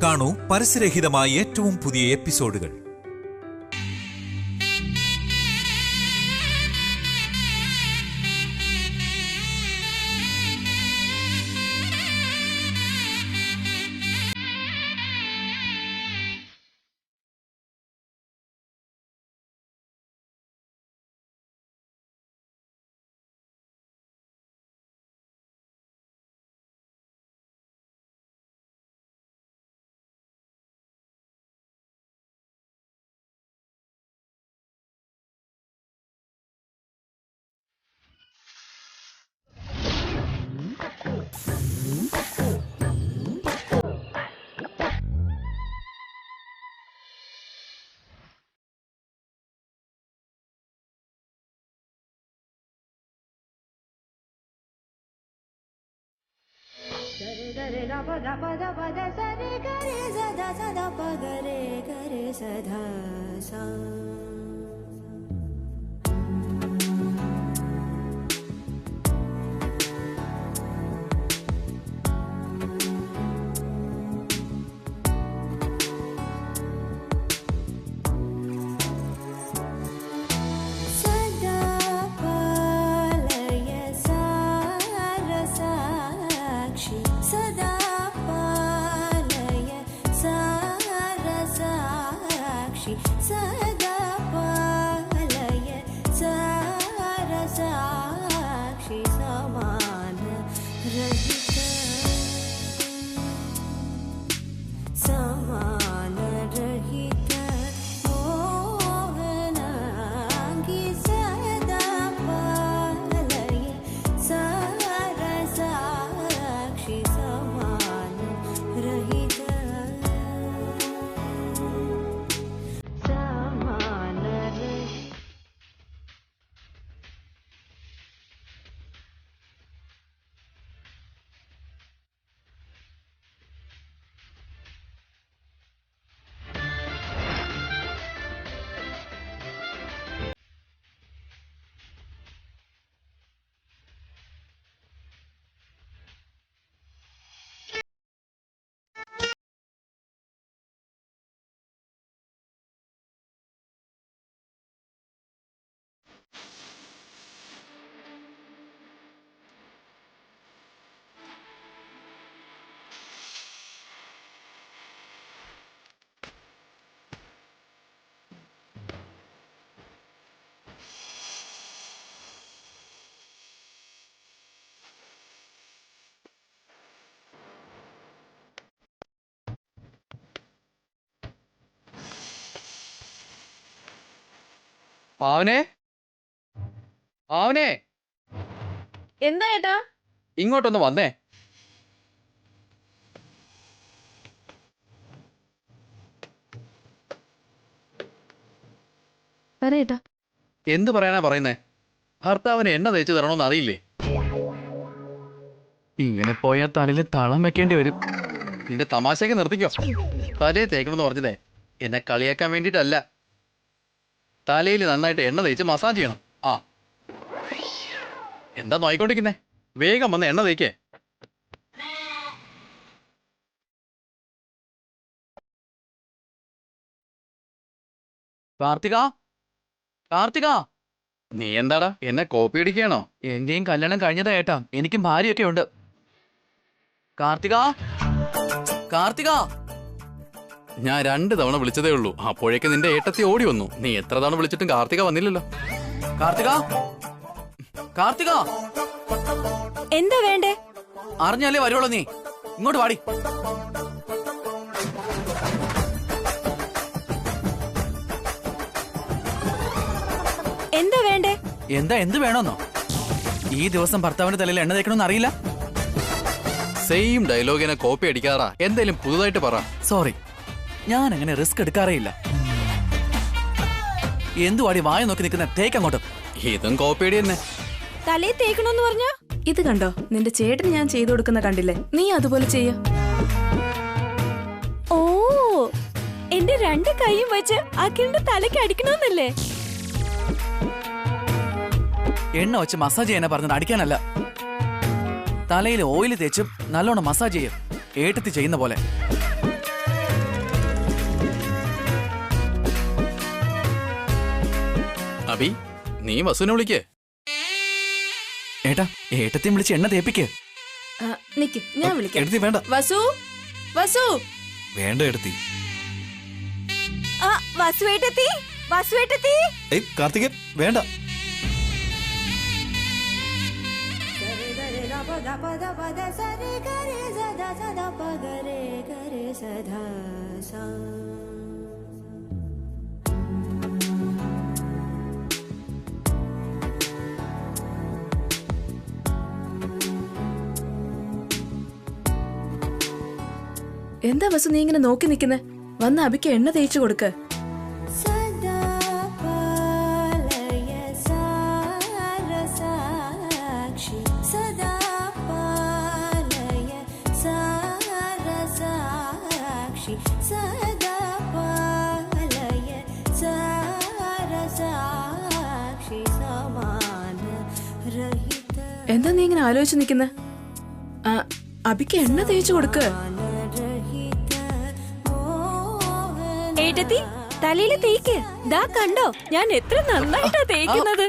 കാണൂ പരസ്യരഹിതമായ ഏറ്റവും പുതിയ എപ്പിസോഡുകൾ. गरे गा पदा पदा पदा सरे गरे सदा सदा पगरे गरे सदा सा പാവനെ, പാവനെ, എന്താ ഏട്ടാ? ഇങ്ങോട്ടൊന്ന് വന്നേ. പറയേട്ടാ. എന്ത് പറയാനാ പറയുന്നേ? ഭർത്താവിന് എണ്ണ തേച്ച് തരണമെന്ന് അറിയില്ലേ? ഇങ്ങനെ പോയാൽ തലയിൽ തളം വെക്കേണ്ടി വരും. നിന്റെ തമാശയൊക്കെ നിർത്തിക്കോ. തലയിൽ തേക്കണമെന്ന് പറഞ്ഞതേ എന്നെ കളിയാക്കാൻ വേണ്ടിയിട്ടല്ല. തലയിൽ നന്നായിട്ട് എണ്ണ തേച്ച് മസാജ് ചെയ്യണം. ആ, എന്താ നോയിക്കൊണ്ടിരിക്കുന്നേ? വേഗം വന്ന് എണ്ണ തേക്കേ. കാർത്തിക, കാർത്തിക, നീ എന്താടാ എന്നെ കോപ്പി അടിക്കുകയാണോ? എന്റെയും കല്യാണം കഴിഞ്ഞതാ ഏട്ടാ. എനിക്കും ഭാര്യയൊക്കെ ഉണ്ട്. കാർത്തിക, കാർത്തിക, ഞാൻ 2 തവണ വിളിച്ചതേ ഉള്ളൂ. അപ്പോഴേക്ക് നിന്റെ ഏട്ടത്തി ഓടി വന്നു. നീ എത്ര തവണ വിളിച്ചിട്ടും കാർത്തിക വന്നില്ലല്ലോ. കാർത്തിക, കാർത്തിക, എന്താ വേണ്ടേ? അറിഞ്ഞാലേ വരുവുള്ളൂ. നീ ഇങ്ങോട്ട് വാടി. എന്താ വേണ്ടേ? എന്ത് വേണമെന്നോ? ഈ ദിവസം ഭർത്താവിന്റെ തലയിൽ എണ്ണ തേക്കണമെന്ന് അറിയില്ല? സെയിം ഡയലോഗിനെ കോപ്പി അടിക്കാറാ. എന്തേലും പുതുതായിട്ട് പറ. സോറി, ഞാൻ അങ്ങനെ റിസ്ക് എടുക്കാറേ ഇല്ല. എന്തുവാടി വായ നോക്കി നിൽക്കുന്ന? തേക്കങ്ങോട്ട്. ഇതും കോപ്പി അടി തന്നെ. തലയിൽ തേക്കണോന്ന് പറഞ്ഞ ഇത് കണ്ടോ? നിന്റെ ചേട്ടന് ഞാൻ ചെയ്തു കൊടുക്കുന്ന കണ്ടില്ലേ? നീ അതുപോലെ ചെയ്യ. ഓ, എന്റെ 2 കൈയും വെച്ച് അഖിലിന്റെ തലയ്ക്ക് അടിക്കണമെന്നല്ലേ? എണ്ണ വെച്ച് മസാജ് ചെയ്യാനാ പറഞ്ഞത്, അടിക്കാനല്ല. തലയിൽ ഓയിൽ തേച്ചും നല്ലോണം മസാജ് ചെയ്യും, ഏട്ടത്തി ചെയ്യുന്ന പോലെ. അബി, നീ വസുവിനെ വിളിക്കേ. ഏട്ടാ, ഏട്ടത്തെയും വിളിച്ച് എണ്ണ തേപ്പിക്ക്. നിക്ക്, ഞാൻ വിളിക്കാം. എടുത്തി വേണ്ട. വസു, വസു. വേണ്ട എടുത്തി. വസുവേട്ടത്തി, വസുവേട്ടത്തി. കാർത്തികൻ വേണ്ട. എന്താ വസു നീ ഇങ്ങനെ നോക്കി നിക്കുന്നെ? വന്ന് അബിക്ക് എണ്ണ തേച്ചു കൊടുക്ക. എന്താ നീ ഇങ്ങനെ ആലോചിച്ച് നിക്കുന്നെ? അബിക്ക് എണ്ണ തേച്ചു കൊടുക്ക. ഏട്ടത്തി, തലയില് തേക്ക്. ദാ കണ്ടോ, ഞാൻ എത്ര നന്നായിട്ടാ തേക്കുന്നത്.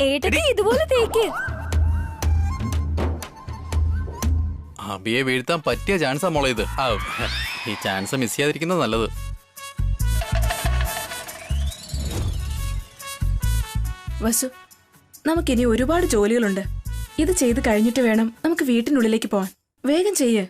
ഏട്ടത്തി ഇതുപോലെ തേക്ക്. അബിയെ വീഴ്ത്താൻ പറ്റിയ ചാൻസാ മോളെ ഇത്. ഈ ചാൻസ് മിസ് ചെയ്യാതിരിക്കുന്നത് നല്ലത്. വസു, നമുക്കിനി ഒരുപാട് ജോലികളുണ്ട്. ഇത് ചെയ്ത് കഴിഞ്ഞിട്ട് വേണം നമുക്ക് വീട്ടിനുള്ളിലേക്ക് പോവാൻ. വേഗം ചെയ്യ്.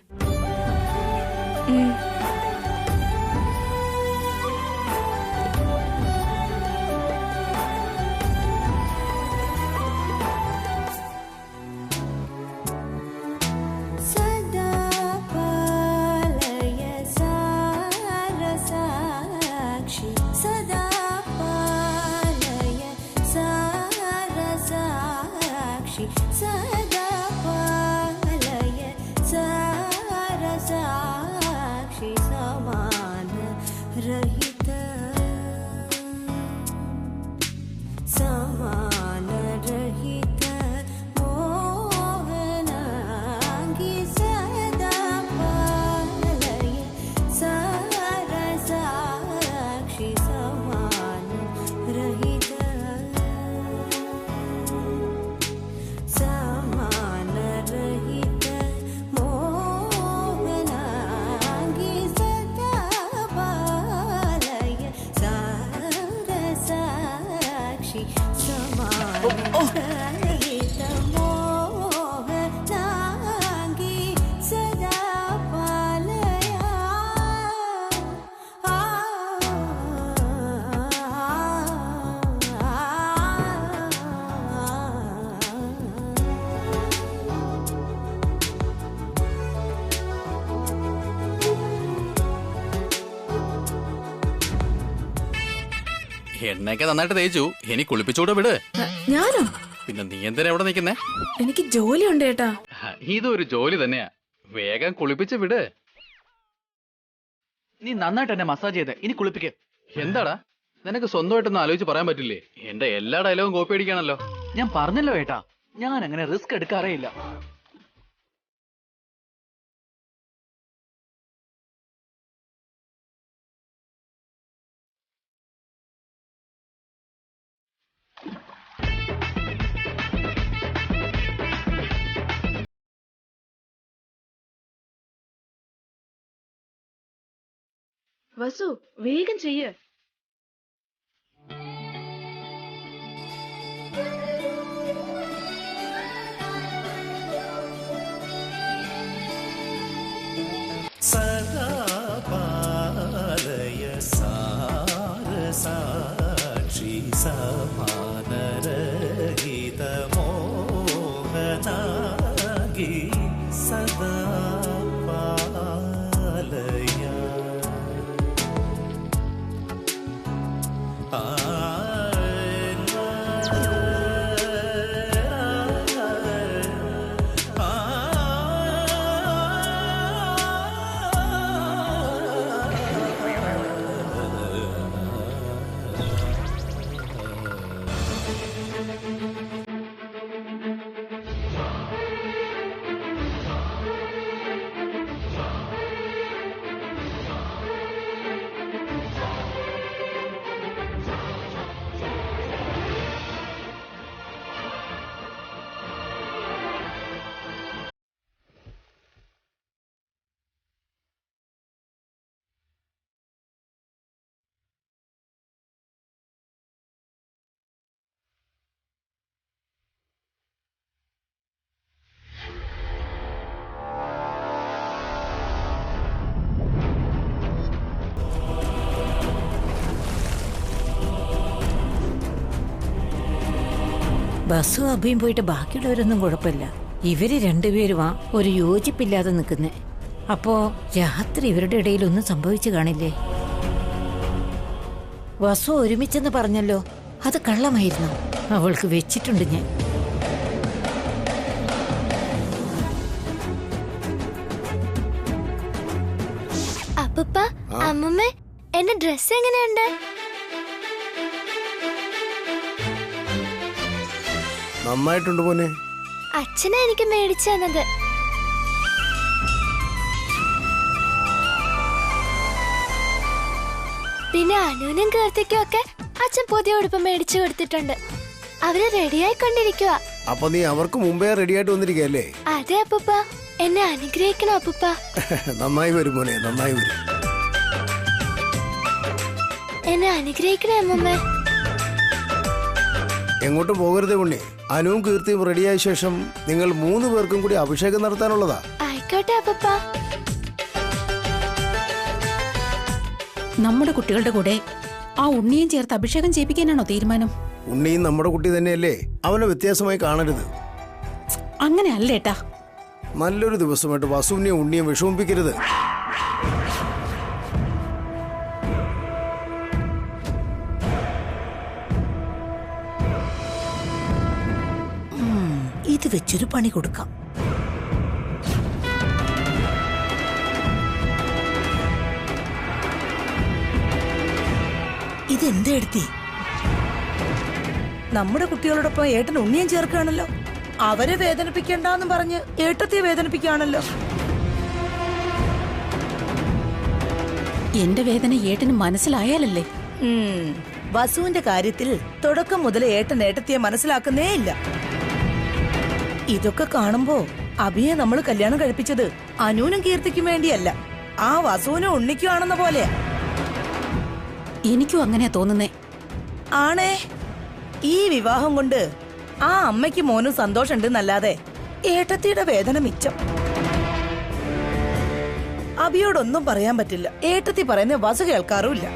എണ്ണയൊക്കെ നന്നായിട്ട് തേച്ചു. ഇനി കുളിപ്പിച്ചൂടെ വിട്. ഞാനോ? പിന്നെ നീ എന്തിനാ എവിടെ നിൽക്കുന്നേ? എനിക്ക് ജോലിയുണ്ട് ഏട്ടാ. ഇതൊരു ജോലി തന്നെയാ. വേഗം കുളിപ്പിച്ച് വിട്. നീ നന്നായിട്ട് എന്നെ മസാജ് ചെയ്ത് ഇനി കുളിപ്പിക്ക്. എന്താടാ, നിനക്ക് സ്വന്തമായിട്ടൊന്നും ആലോചിച്ച് പറയാൻ പറ്റില്ലേ? എന്റെ എല്ലാ ഡയലോഗും കോപ്പി അടിക്കാണല്ലോ. ഞാൻ പറഞ്ഞല്ലോ ഏട്ടാ, ഞാൻ അങ്ങനെ റിസ്ക് എടുക്കാറേയില്ല. വസു, വേഗം ചെയ്യ്. സദാ പാലയ സാരസാക്ഷി സമാനരഹിതമോഹനാഗി സദാ പാലയ. ബസ്സും അഭിയും പോയിട്ട് ബാക്കിയുള്ളവരൊന്നും കുഴപ്പമില്ല. ഇവര് രണ്ടുപേരുമാ ഒരു യോജിപ്പില്ലാതെ നിൽക്കുന്നേ. അപ്പോ രാത്രി ഇവരുടെ ഇടയിൽ ഒന്നും സംഭവിച്ചു കാണില്ലേ? വസു ഒരുമിച്ചെന്ന് പറഞ്ഞല്ലോ, അത് കള്ളമായിരുന്നു. അവൾക്ക് വെച്ചിട്ടുണ്ട് ഞാൻ. അപ്പൂപ്പ, അമ്മമ്മ, എന്റെ ഡ്രസ് എങ്ങനെയുണ്ട്? നന്നായിട്ടുണ്ട് മോനെ. അച്ഛനാ എനിക്ക് മേടിച്ചു തന്നത്. പിന്നെ അനുവിനും കീർത്തിക്കും ഒക്കെ അച്ഛൻ പുതിയ ഉടുപ്പ് മേടിച്ചു കൊടുത്തിട്ടുണ്ട്. അവര് റെഡിയായിക്കൊണ്ടിരിക്കുക. അപ്പൊ നീ അവർക്ക് മുമ്പേ റെഡി ആയിട്ട് വന്നിരിക്കല്ലേ? അതെ അപ്പൂപ്പ, എന്നെ അനുഗ്രഹിക്കണം അപ്പൂപ്പ. നന്നായി വരും മോനെ, നന്നായി വരും. എന്നെ അനുഗ്രഹിക്കണേ അമ്മമ്മ. എങ്ങോട്ടും പോകരുതേ ഉണ്ണി. അനുവും കീർത്തിയും റെഡിയായ ശേഷം നിങ്ങൾ 3 പേർക്കും കൂടി അഭിഷേകം നടത്താനുള്ളതാ. ആയിക്കോട്ടെ അപ്പൂപ്പ. നമ്മുടെ കുട്ടികളുടെ കൂടെ ആ ഉണ്ണിയും ചേർത്ത് അഭിഷേകം ചെയ്യിപ്പിക്കാനാണോ തീരുമാനം? ഉണ്ണിയും നമ്മുടെ കുട്ടി തന്നെയല്ലേ, അവനെ വ്യത്യാസമായി കാണരുത്. അങ്ങനെ അല്ലേട്ടാ. നല്ലൊരു ദിവസമായിട്ട് വസുവിനെയും ഉണ്ണിയും വിഷമിപ്പിക്കരുത്. ഇത് വെച്ചൊരു പണി കൊടുക്കാം. ഇതെന്താ എടുത്തി? നമ്മുടെ കുട്ടികളോടൊപ്പം ഏട്ടൻ ഉണ്ണിയും ചേർക്കുകയാണല്ലോ. അവരെ വേദനിപ്പിക്കണ്ടെന്ന് പറഞ്ഞ് ഏട്ടത്തെ വേദനിപ്പിക്കുകയാണല്ലോ. എന്റെ വേദന ഏട്ടന് മനസ്സിലായാലല്ലേ? വസുവിന്റെ കാര്യത്തിൽ തുടക്കം മുതൽ ഏട്ടൻ ഏട്ടത്തിയെ മനസ്സിലാക്കുന്നേ ഇല്ല. ഇതൊക്കെ കാണുമ്പോ അഭിയെ നമ്മൾ കല്യാണം കഴിപ്പിച്ചത് അനുവിനും കീർത്തിക്കും വേണ്ടിയല്ല, ആ വസുവിനും ഉണ്ണിക്കും ആണെന്ന പോലെയാ. എനിക്കും അങ്ങനെയാ തോന്നുന്നേ. ആണേ, ഈ വിവാഹം കൊണ്ട് ആ അമ്മയ്ക്ക് മോനും സന്തോഷമുണ്ടെന്നല്ലാതെ ഏട്ടത്തിയുടെ വേദന മിച്ചം. അഭിയോടൊന്നും പറയാൻ പറ്റില്ല. ഏട്ടത്തി പറയുന്ന വസു കേൾക്കാറുമില്ല.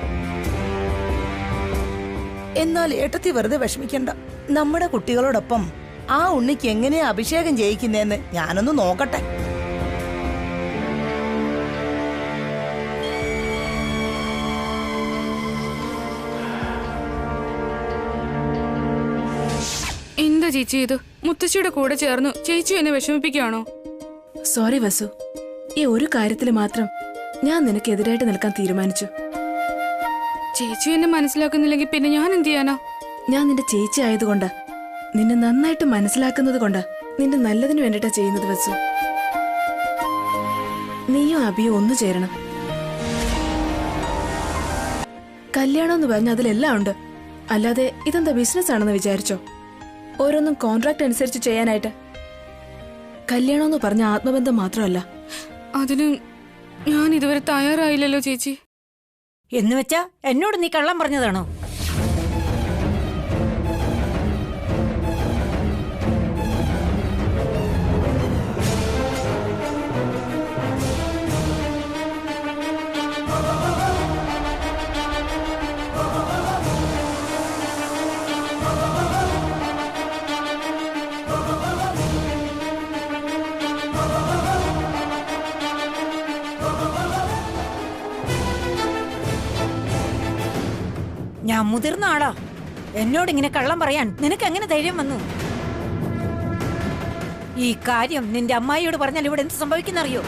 എന്നാൽ ഏട്ടത്തി വെറുതെ വിഷമിക്കണ്ട. നമ്മുടെ കുട്ടികളോടൊപ്പം ആ ഉണ്ണിക്ക് എങ്ങനെയാ അഭിഷേകം ചെയ്യിക്കുന്നേന്ന് ഞാനൊന്ന് നോക്കട്ടെ. എന്താ ചേച്ചി ഇത്? മുത്തശ്ശിയുടെ കൂടെ ചേർന്നു ചേച്ചി എന്നെ വിഷമിപ്പിക്കുകയാണോ? സോറി വസു, ഈ ഒരു കാര്യത്തിൽ മാത്രം ഞാൻ നിനക്കെതിരായിട്ട് നിൽക്കാൻ തീരുമാനിച്ചു. ചേച്ചി എന്നെ മനസ്സിലാക്കുന്നില്ലെങ്കിൽ പിന്നെ ഞാൻ എന്ത് ചെയ്യാനാ? ഞാൻ നിന്റെ ചേച്ചി ആയതുകൊണ്ടാ, നിന്നെ നന്നായിട്ട് മനസ്സിലാക്കുന്നത് കൊണ്ടാ, നിന്റെ നല്ലതിന് വേണ്ടിട്ടാ ചെയ്യുന്നത് വസു. നീയും അഭിയും ഒന്നു ചേരണം. കല്യാണം എന്ന് പറഞ്ഞ അതിലെല്ലാം ഉണ്ട്. അല്ലാതെ ഇതെന്താ ബിസിനസ് ആണെന്ന് വിചാരിച്ചോ? ഓരോന്നും കോൺട്രാക്ട് അനുസരിച്ച് ചെയ്യാനായിട്ട്. കല്യാണം എന്ന് പറഞ്ഞ ആത്മബന്ധം മാത്രമല്ല. അതിന് ഞാൻ ഇതുവരെ തയ്യാറായില്ലല്ലോ ചേച്ചി. എന്ന് വെച്ചാ എന്നോട് നീ കള്ളം പറഞ്ഞതാണോ? ഞാൻ മുതിർന്ന ആളാ. എന്നോട് ഇങ്ങനെ കള്ളം പറയാൻ നിനക്ക് എങ്ങനെ ധൈര്യം വന്നു? ഈ കാര്യം നിന്റെ അമ്മായിയോട് പറഞ്ഞാൽ ഇവിടെ എന്ത് സംഭവിക്കുന്നറിയോ?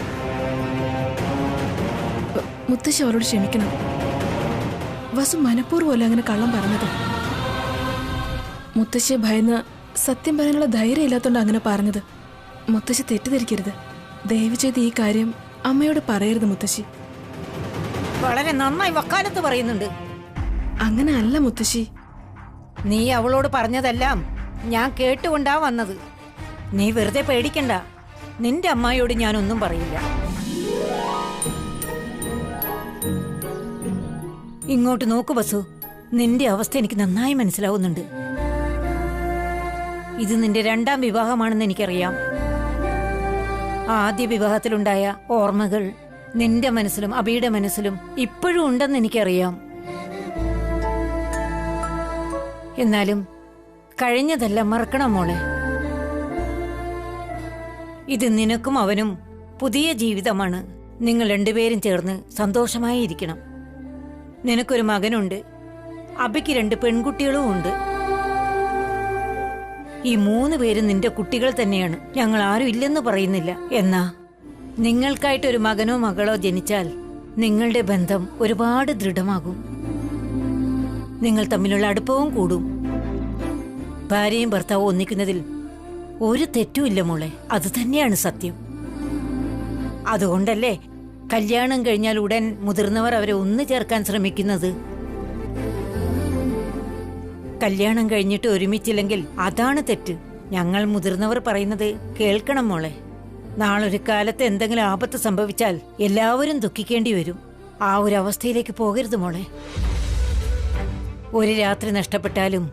മുത്തശ്ശി അവരോട് ക്ഷമിക്കണം. വസു മനഃപൂർവ്വമല്ല അങ്ങനെ കള്ളം പറഞ്ഞത്. മുത്തശ്ശിയെ ഭയന്ന് സത്യം പറയാനുള്ള ധൈര്യം ഇല്ലാത്തോണ്ട് അങ്ങനെ പറഞ്ഞത്. മുത്തശ്ശി തെറ്റിദ്ധരിക്കരുത്. ദയവ് ചെയ്ത് ഈ കാര്യം അമ്മയോട് പറയരുത് മുത്തശ്ശി. വളരെ നന്നായി വക്കാലത്ത് പറയുന്നുണ്ട്. അങ്ങനെ അല്ല മുത്തശ്ശി. നീ അവളോട് പറഞ്ഞതെല്ലാം ഞാൻ കേട്ടുകൊണ്ടാ വന്നത്. നീ വെറുതെ പേടിക്കണ്ട. നിന്റെ അമ്മായിയോട് ഞാനൊന്നും പറയില്ല. ഇങ്ങോട്ട് നോക്കു വസു, നിന്റെ അവസ്ഥ എനിക്ക് നന്നായി മനസ്സിലാവുന്നുണ്ട്. ഇത് നിന്റെ 2ാം വിവാഹമാണെന്ന് എനിക്കറിയാം. ആദ്യ വിവാഹത്തിലുണ്ടായ ഓർമ്മകൾ നിന്റെ മനസ്സിലും അബിയുടെ മനസ്സിലും ഇപ്പോഴും ഉണ്ടെന്ന് എനിക്കറിയാം. എന്നാലും കഴിഞ്ഞതെല്ലാം മറക്കണം മോളെ. ഇത് നിനക്കും അവനും പുതിയ ജീവിതമാണ്. നിങ്ങൾ രണ്ടുപേരും ചേർന്ന് സന്തോഷമായി ഇരിക്കണം. നിനക്കൊരു മകനുണ്ട്, അബിക്ക് 2 പെൺകുട്ടികളും ഉണ്ട്. ഈ 3 പേരും നിന്റെ കുട്ടികൾ തന്നെയാണ്. ഞങ്ങൾ ആരും ഇല്ലെന്ന് പറയുന്നില്ല. എന്നാ നിങ്ങൾക്കായിട്ടൊരു മകനോ മകളോ ജനിച്ചാൽ നിങ്ങളുടെ ബന്ധം ഒരുപാട് ദൃഢമാകും. നിങ്ങൾ തമ്മിലുള്ള അടുപ്പവും കൂടും. ഭാര്യയും ഭർത്താവും ഒന്നിക്കുന്നതിൽ ഒരു തെറ്റുമില്ല മോളെ. അത് തന്നെയാണ് സത്യം. അതുകൊണ്ടല്ലേ കല്യാണം കഴിഞ്ഞാൽ ഉടൻ മുതിർന്നവർ അവരെ ഒന്നു ചേർക്കാൻ ശ്രമിക്കുന്നത്. കല്യാണം കഴിഞ്ഞിട്ട് ഒരുമിച്ചില്ലെങ്കിൽ അതാണ് തെറ്റ്. ഞങ്ങൾ മുതിർന്നവർ പറയുന്നത് കേൾക്കണം മോളെ. നാളൊരു കാലത്ത് എന്തെങ്കിലും ആപത്ത് സംഭവിച്ചാൽ എല്ലാവരും ദുഃഖിക്കേണ്ടി വരും. ആ ഒരു അവസ്ഥയിലേക്ക് പോകരുത് മോളെ. ഒരു രാത്രി നഷ്ടപ്പെട്ടാലും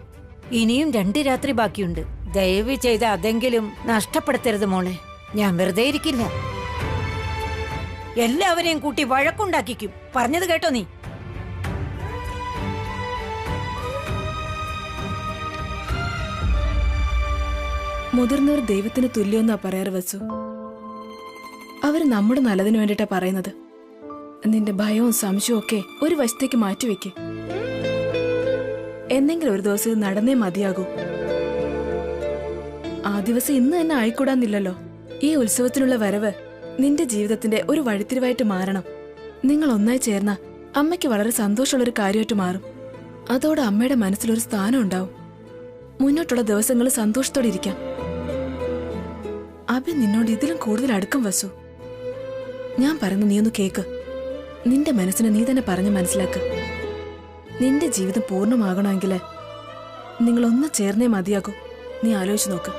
ഇനിയും 2 രാത്രി ബാക്കിയുണ്ട്. ദയവ് ചെയ്ത് അതെങ്കിലും നഷ്ടപ്പെടുത്തരുത് മോളെ. ഞാൻ വെറുതെ ഇരിക്കില്ല. എല്ലാവരെയും കൂട്ടി വഴക്കുണ്ടാക്കിക്കും. പറഞ്ഞത് കേട്ടോ നീ? മുതിർന്നവർ ദൈവത്തിന് തുല്യമെന്നാ പറയാറ് വച്ചു. അവര് നമ്മുടെ നല്ലതിനു വേണ്ടിയിട്ടാ പറയുന്നത്. നിന്റെ ഭയവും സംശയവും ഒക്കെ ഒരു വശത്തേക്ക് മാറ്റിവെക്ക്. എന്നെങ്കിലും ഒരു ദിവസം ഇത് നടന്നേ മതിയാകൂ. ആ ദിവസം ഇന്ന് തന്നെ ആയിക്കൂടാന്നില്ലല്ലോ. ഈ ഉത്സവത്തിനുള്ള വരവ് നിന്റെ ജീവിതത്തിന്റെ ഒരു വഴിത്തിരിവായിട്ട് മാറണം. നിങ്ങൾ ഒന്നായി ചേർന്ന അമ്മയ്ക്ക് വളരെ സന്തോഷമുള്ളൊരു കാര്യമായിട്ട് മാറും. അതോടെ അമ്മയുടെ മനസ്സിലൊരു സ്ഥാനം ഉണ്ടാവും. മുന്നോട്ടുള്ള ദിവസങ്ങൾ സന്തോഷത്തോടെ ഇരിക്കാം. അഭി നിന്നോട് ഇതിലും കൂടുതൽ അടുക്കം വസു. ഞാൻ പറയുന്നു, നീ ഒന്ന് കേക്ക്. നിന്റെ മനസ്സിനെ നീ തന്നെ പറഞ്ഞ് മനസ്സിലാക്ക്. നിന്റെ ജീവിതം പൂർണ്ണമാകണമെങ്കിൽ നിങ്ങളൊന്ന് ചേർന്നേ മതിയാകൂ. നീ ആലോചിച്ച് നോക്ക്.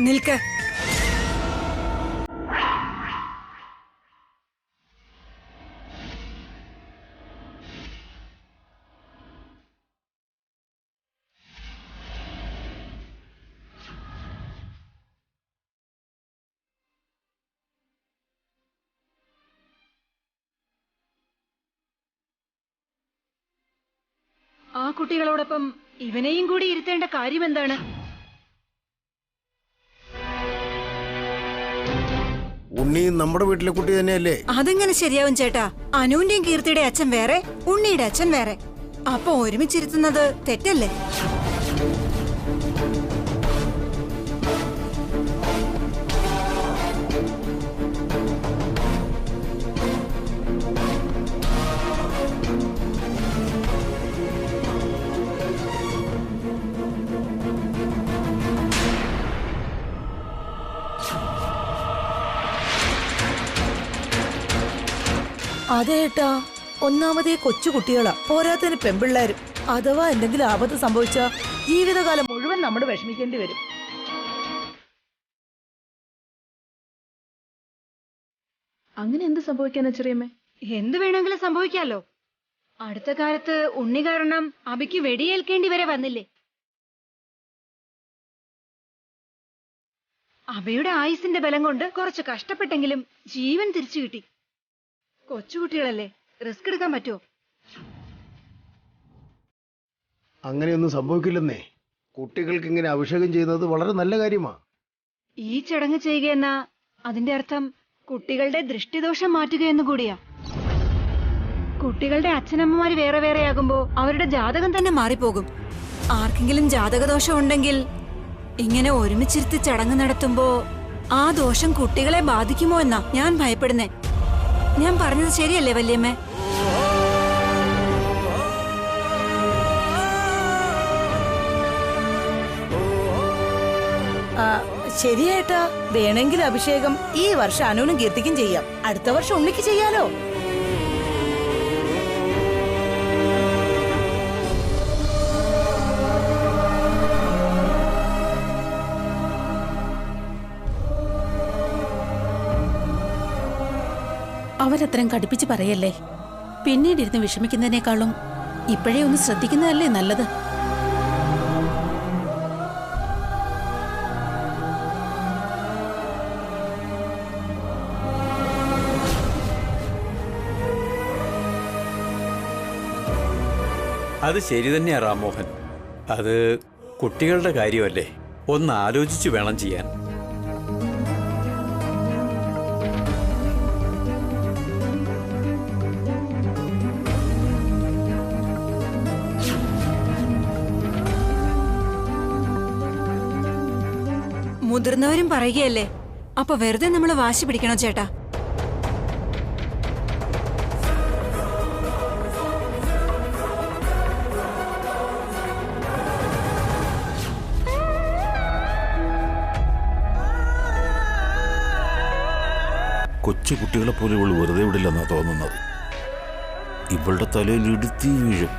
നിൽക്ക. ആ കുട്ടികളോടൊപ്പം ഇവനെയും കൂടി ഇരുത്തേണ്ട കാര്യം എന്താണ്? ഉണ്ണി നമ്മുടെ വീട്ടിലെ കുട്ടി തന്നെയല്ലേ? അതെങ്ങനെ ശരിയാവും ചേട്ടാ? അനുവിന്റെയും കീർത്തിയുടെ അച്ഛൻ വേറെ, ഉണ്ണിയുടെ അച്ഛൻ വേറെ. അപ്പൊ ഒരുമിച്ചിരുത്തുന്നത് തെറ്റല്ലേ? അതേട്ടാ, ഒന്നാമതേ കൊച്ചു കുട്ടികളാ, പോരാത്തതിന് പെമ്പിള്ളേരും. അഥവാ എന്തെങ്കിലും ആപത്ത് സംഭവിച്ചാ ജീവിതകാലം മുഴുവൻ നമ്മൾ വിഷമിക്കേണ്ടി വരും. അങ്ങനെ എന്ത് സംഭവിക്കാനാ ചെറിയമ്മേ? എന്ത് വേണമെങ്കിലും സംഭവിക്കാലോ. അടുത്ത കാലത്ത് ഉണ്ണി കാരണം അബിക്ക് വെടിയേൽക്കേണ്ടി വരെ വന്നില്ലേ? അബിയുടെ ആയുസിന്റെ ബലം കൊണ്ട് കുറച്ച് കഷ്ടപ്പെട്ടെങ്കിലും ജീവൻ തിരിച്ചു കിട്ടി. കൊച്ചുകുട്ടികളല്ലേ, റിസ്ക് എടുക്കാൻ പറ്റുമോ? അങ്ങനെയൊന്നും സംഭവിക്കില്ലെന്നേ. കുട്ടികൾക്ക് ഇങ്ങനെ അഭിഷേകം ചെയ്യുന്നത് വളരെ നല്ല കാര്യമാണ്. ഈ ചടങ്ങ് ചെയ്യുകയെന്നാ അതിന്റെ അർത്ഥം കുട്ടികളുടെ ദൃഷ്ടിദോഷം മാറ്റുകയെന്നു കൂടിയാ. കുട്ടികളുടെ അച്ഛനമ്മമാര് വേറെ വേറെയാകുമ്പോ അവരുടെ ജാതകം തന്നെ മാറിപ്പോകും. ആർക്കെങ്കിലും ജാതകദോഷം ഉണ്ടെങ്കിൽ ഇങ്ങനെ ഒരുമിച്ചിരുത്തി ചടങ്ങ് നടത്തുമ്പോ ആ ദോഷം കുട്ടികളെ ബാധിക്കുമോ എന്നാ ഞാൻ ഭയപ്പെടുന്നേ. ഞാൻ പറഞ്ഞത് ശരിയല്ലേ വല്യമ്മേ? ശരിയേട്ടാ, വേണമെങ്കിൽ അഭിഷേകം ഈ വർഷം അനുവിനും കീർത്തിക്കും ചെയ്യാം. അടുത്ത വർഷം ഉണ്ണിക്ക് ചെയ്യാലോ. അവരത്രയും കടുപ്പിച്ച് പറയല്ലേ. പിന്നീടിരുന്ന് വിഷമിക്കുന്നതിനേക്കാളും ഇപ്പോഴേ ഒന്ന് ശ്രദ്ധിക്കുന്നതല്ലേ നല്ലത്. അത് ശരി തന്നെയാ റാംമോഹൻ. അത് കുട്ടികളുടെ കാര്യമല്ലേ, ഒന്ന് ആലോചിച്ചു വേണം ചെയ്യാൻ. മുതിർന്നവരും പറയുകയല്ലേ, അപ്പൊ വെറുതെ നമ്മൾ വാശി പിടിക്കണോ ചേട്ടാ? കൊച്ചു കുട്ടികളെ പോലെ ഇവൾ വെറുതെ വിടില്ലെന്നാ തോന്നുന്നത്. ഇവളുടെ തലയിൽ ഇടുത്തി വീഴും.